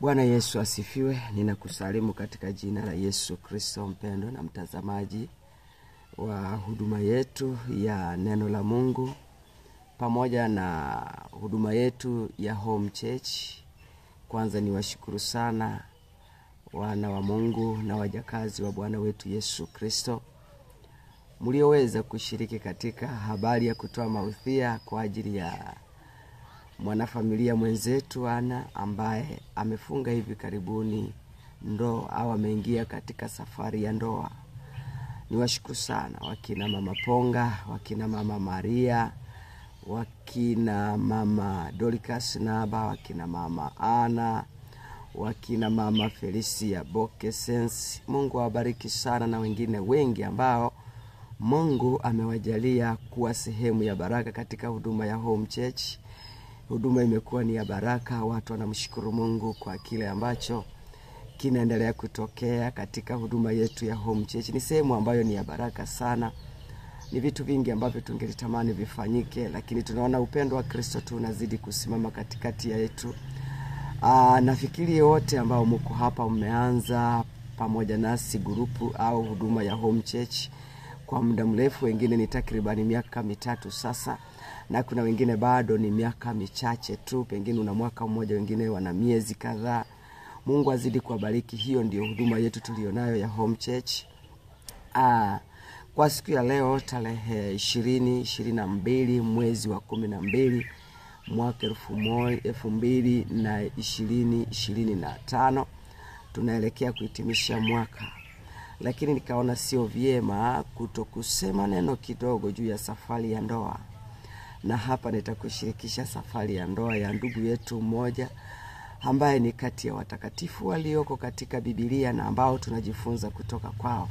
Bwana Yesu asifiwe. Ninakusalimu katika jina la Yesu Kristo mpendwa na mtazamaji wa huduma yetu ya neno la Mungu pamoja na huduma yetu ya Home Church. Kwanza niwashukuru sana wana wa Mungu na wajakazi wa Bwana wetu Yesu Kristo mlioweza kushiriki katika habari ya kutoa maudhia kwa ajili ya mwanafamilia mwenzetu Ana ambaye amefunga hivi karibuni ndoa au ameingia katika safari ya ndoa. Niwashukuru sana wakina mama Ponga, wakina mama Maria, wakina mama Dorcas Naba, wakina mama Ana, wakina mama Felicia Bokesense. Mungu awabariki sana na wengine wengi ambao Mungu amewajalia kuwa sehemu ya baraka katika huduma ya Home Church. Huduma imekuwa ni ya baraka, watu wanamshukuru Mungu kwa kile ambacho kinaendelea kutokea katika huduma yetu ya Home Church. Ni sehemu ambayo ni ya baraka sana. Ni vitu vingi ambavyo tungelitamani vifanyike, lakini tunaona upendo wa Kristo tu unazidi kusimama katikati yetu. Nafikiri wote ambao mko hapa mmeanza pamoja nasi grupu au huduma ya Home Church kwa muda mrefu, wengine ni takriban miaka 3 sasa, na kuna wengine bado ni miaka michache tu, pengine una mwaka mmoja, wengine wana miezi kadhaa. Mungu azidi kuwabariki. Hiyo ndio huduma yetu tulionayo ya Home Church. Kwa siku ya leo tarehe 22 mwezi wa 12 mwaka 2025 tunaelekea kuhitimisha mwaka. Lakini nikaona sio vyema kutokusema neno kidogo juu ya safari ya ndoa. Na hapa nitakushirikisha safari ya ndoa ya ndugu yetu mmoja ambaye ni kati ya watakatifu walioko katika Biblia na ambao tunajifunza kutoka kwao,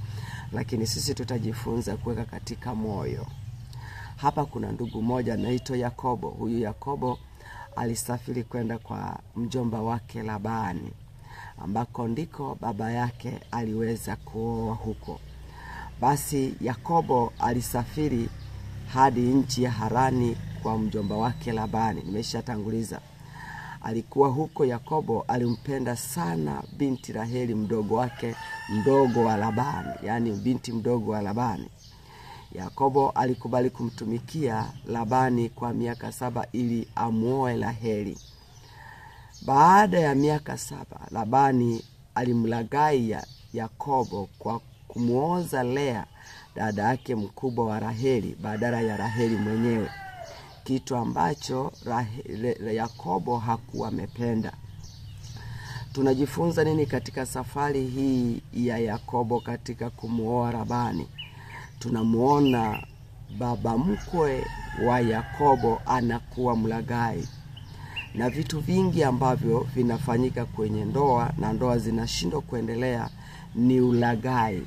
lakini sisi tutajifunza kuweka katika moyo. Hapa kuna ndugu mmoja anaitwa Yakobo. Huyu Yakobo alisafiri kwenda kwa mjomba wake Labani, ambako ndiko baba yake aliweza kuoa huko. Basi Yakobo alisafiri hadi nchi ya Harani kwa mjomba wake Labani. Nimeshatanguliza. Alikuwa huko. Yakobo alimpenda sana binti Raheli, mdogo wa Labani, yani binti mdogo wa Labani. Yakobo alikubali kumtumikia Labani kwa miaka 7 ili amuoe Raheli. Baada ya miaka 7, Labani alimlaghai Yakobo kwa kumuoza Lea, dada yake mkubwa wa Raheli, badala ya Raheli mwenyewe, kitu ambacho Yakobo hakuwa amependa. Tunajifunza nini katika safari hii ya Yakobo katika kumuoa Labani? Tunamuona baba mkwe wa Yakobo anakuwa mlaghai, na vitu vingi ambavyo vinafanyika kwenye ndoa na ndoa zinashindwa kuendelea ni ulaghai.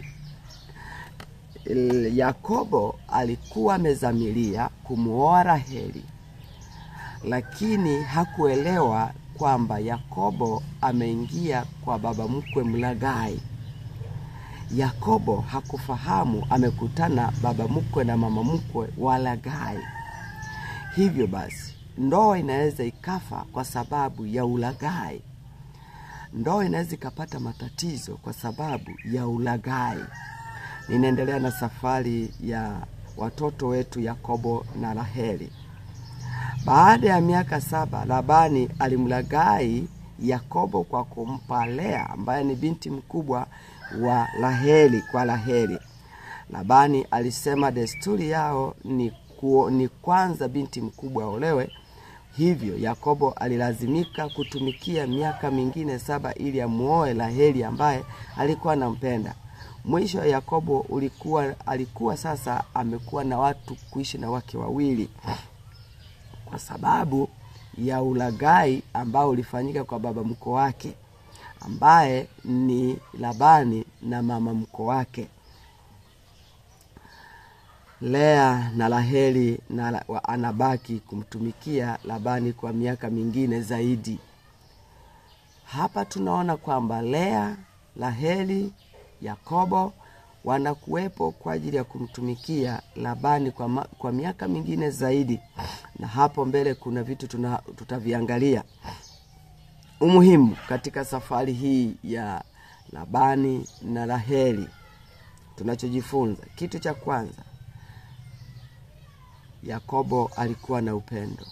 Yakobo alikuwa amezamilia kumuoa Raheli, lakini hakuelewa kwamba Yakobo ameingia kwa baba mkwe mlaghai. Yakobo hakufahamu amekutana baba mkwe na mama mkwe walaghai. Hivyo basi ndoa inaweza ikafa kwa sababu ya ulaghai. Ndoa inaweza ikapata matatizo kwa sababu ya ulaghai. Ninaendelea na safari ya watoto wetu Yakobo na Raheli. Baada ya miaka 7, Labani alimlaghai Yakobo kwa kumpa Lea, ambaye ni binti mkubwa wa Raheli kwa Raheli. Labani alisema desturi yao ni kwanza binti mkubwa olewe. Hivyo Yakobo alilazimika kutumikia miaka mingine 7 ili amuoe Raheli ambaye alikuwa anampenda. Mwisho Yakobo alikuwa sasa amekuwa na watu kuishi na wake wawili kwa sababu ya ulaghai ambao ulifanyika kwa baba mkwe wake ambaye ni Labani na mama mkwe wake. Lea na Raheli anabaki kumtumikia Labani kwa miaka mingine zaidi. Hapa tunaona kwamba Lea, Raheli, Yakobo wanakuwepo kwa ajili ya kumtumikia Labani kwa miaka mingine zaidi. Na hapo mbele kuna vitu tutaviangalia. umuhimu katika safari hii ya Labani na Raheli. Tunachojifunza, kitu cha kwanza, Yakobo alikuwa na upendo,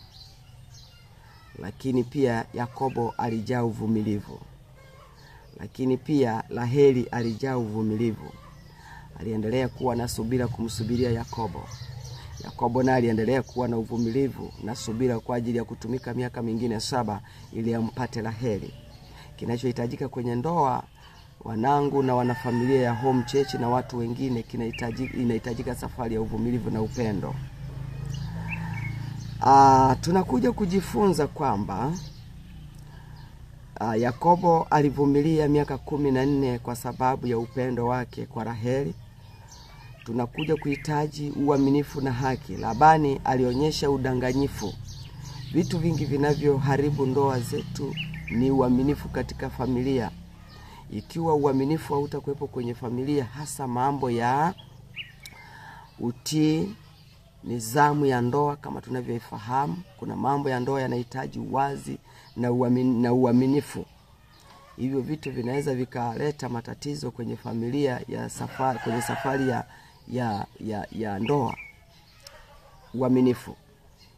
lakini pia Yakobo alijaa uvumilivu. Lakini pia Raheli alijaa uvumilivu, aliendelea kuwa na subira kumsubiria Yakobo. Yakobo naye aliendelea kuwa na uvumilivu na subira kwa ajili ya kutumika miaka mingine 7 ili ampate Raheli. Kinachohitajika kwenye ndoa, wanangu na wanafamilia ya Home Church na watu wengine, inahitajika safari ya uvumilivu na upendo. Tunakuja kujifunza kwamba Yakobo alivumilia miaka 14 kwa sababu ya upendo wake kwa Raheli. Tunakuja kuhitaji uaminifu na haki. Labani alionyesha udanganyifu. Vitu vingi vinavyoharibu ndoa zetu ni uaminifu katika familia. Ikiwa uaminifu hautakuwepo kwenye familia, hasa mambo ya utii, nizamu ya ndoa kama tunavyoifahamu, kuna mambo ya ndoa yanahitaji wazi na uaminifu. Hivyo vitu vinaweza vikaleta matatizo kwenye familia ya safari, kwenye safari ya ndoa. Uaminifu,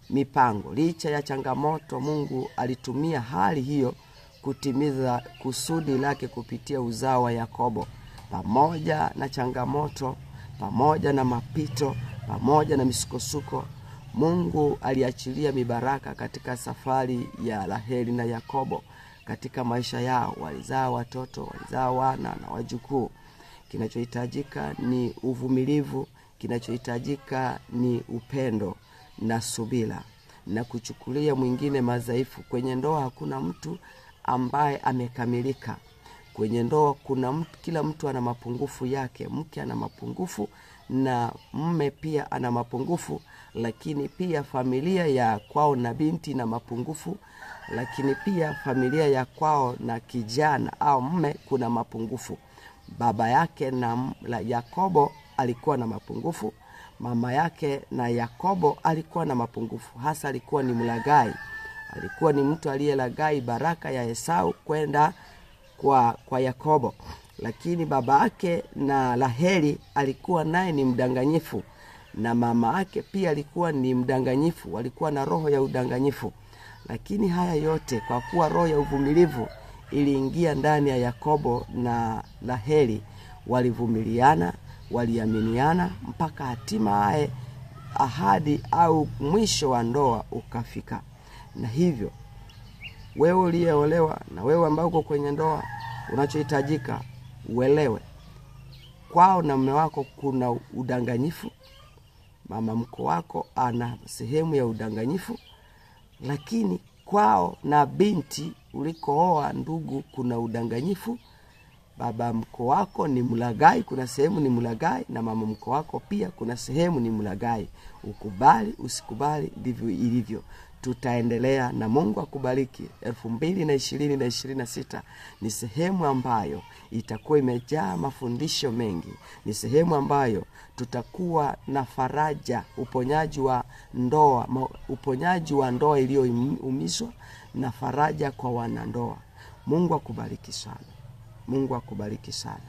mipango. Licha ya changamoto, Mungu alitumia hali hiyo kutimiza kusudi lake kupitia uzao wa Yakobo. Pamoja na changamoto, pamoja na mapito, pamoja na misukosuko, Mungu aliachilia mibaraka katika safari ya Raheli na Yakobo. Katika maisha yao walizaa watoto, walizaa wana na wajukuu. Kinachohitajika ni uvumilivu, kinachohitajika ni upendo na subira na kuchukulia mwingine madhaifu. Kwenye ndoa hakuna mtu ambaye amekamilika. Kwenye ndoa kila mtu ana mapungufu yake. Mke ana mapungufu na mume pia ana mapungufu, lakini pia familia ya kwao na binti na mapungufu, lakini pia familia ya kwao na kijana au mume kuna mapungufu. Baba yake na Yakobo alikuwa na mapungufu. Mama yake na Yakobo alikuwa na mapungufu. Hasa alikuwa ni mlaghai. Alikuwa ni mtu aliyelaghai baraka ya Esau kwenda kwa Yakobo. Lakini baba yake na Raheli alikuwa naye ni mdanganyifu, na mama yake pia alikuwa ni mdanganyifu. Walikuwa na roho ya udanganyifu. Lakini haya yote, kwa kuwa roho ya uvumilivu iliingia ndani ya Yakobo na Raheli, walivumiliana, waliaminiana mpaka hatimaye ahadi au mwisho wa ndoa ukafika. Na hivyo wewe uliyeolewa na wewe ambao uko kwenye ndoa, unachohitajika uelewe, kwao na mume wako kuna udanganyifu. Mama mko wako ana sehemu ya udanganyifu. Lakini kwao na binti ulikooa ndugu kuna udanganyifu. Baba mko wako ni mlaghai, kuna sehemu ni mlaghai, na mama mko wako pia kuna sehemu ni mlaghai. Ukubali usikubali, ndivyo ilivyo. Tutaendelea na Mungu akubariki. 2026 ni sehemu ambayo itakuwa imejaa mafundisho mengi. Ni sehemu ambayo tutakuwa na faraja, uponyaji wa ndoa iliyoumizwa na faraja kwa wanandoa. Mungu akubariki sana. Mungu akubariki sana.